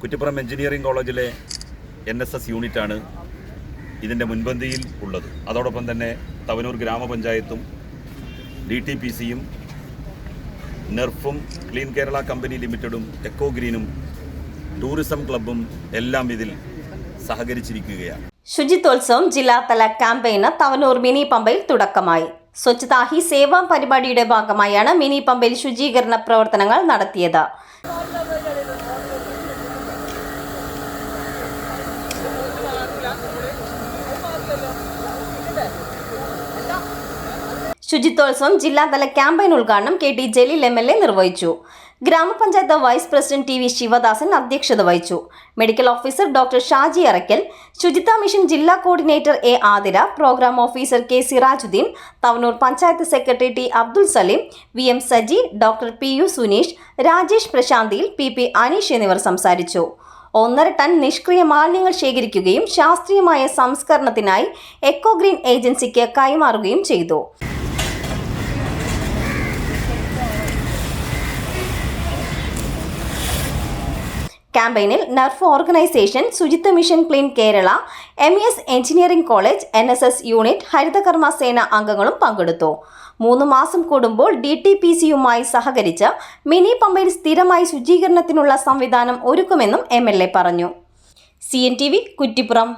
Kuttippuram engineering കോളേജിലെ NSS യൂണിറ്റാണ് ഇതിൻ്റെ മുൻപന്തിയിൽ ഉള്ളത്. അതോടൊപ്പം തന്നെ തവനൂർ ഗ്രാമപഞ്ചായത്തും DTPCയും നെർഫും ക്ലീൻ കേരള കമ്പനി ലിമിറ്റഡും എക്കോ ഗ്രീനും ടൂറിസം ക്ലബ്ബും എല്ലാം ഇതിൽ സഹകരിച്ചിരിക്കുകയാണ്. ശുചിത്വോത്സവം ജില്ലാതല ക്യാമ്പയിന് തവനൂർ മിനി പമ്പയിൽ തുടക്കമായി. സ്വച്ഛതാ ഹി സേവ പരിപാടിയുടെ ഭാഗമായാണ് മിനി പമ്പയിൽ ശുചീകരണ പ്രവർത്തനങ്ങൾ നടത്തിയത്. ശുചിത്വോത്സവം ജില്ലാതല ക്യാമ്പയിൻ ഉദ്ഘാടനം KT ജലീൽ MLA നിർവഹിച്ചു. ഗ്രാമപഞ്ചായത്ത് വൈസ് പ്രസിഡന്റ് TV ശിവദാസൻ അധ്യക്ഷത വഹിച്ചു. Medical officer doctor Shaji Arakkal, ശുചിത്വ മിഷൻ ജില്ലാ coordinator A Athira, program officer K Sirajudheen, Thavanur panchayat secretary T Abdul Salim, VM Saji, doctor PU Suneesh, Rajesh പ്രശാന്തിയിൽ, PP അനീഷ് എന്നിവർ സംസാരിച്ചു. 1.5 ടൺ നിഷ്ക്രിയ മാലിന്യങ്ങൾ ശേഖരിക്കുകയും ശാസ്ത്രീയമായ സംസ്കരണത്തിനായി എക്കോ ഗ്രീൻ ഏജൻസിക്ക് കൈമാറുകയും ചെയ്തു. ക്യാമ്പയിനിൽ നെർഫ് ഓർഗനൈസേഷൻ, ശുചിത്വ mission clean Kerala, MES engineering college, NSS unit, ഹരിതകർമ്മ സേന അംഗങ്ങളും പങ്കെടുത്തു. 3 മാസം കൂടുമ്പോൾ DTPCയുമായി സഹകരിച്ച് മിനി പമ്പയിൽ സ്ഥിരമായി ശുചീകരണത്തിനുള്ള സംവിധാനം ഒരുക്കുമെന്നും MLA പറഞ്ഞു. CNTV കുറ്റിപ്പുറം.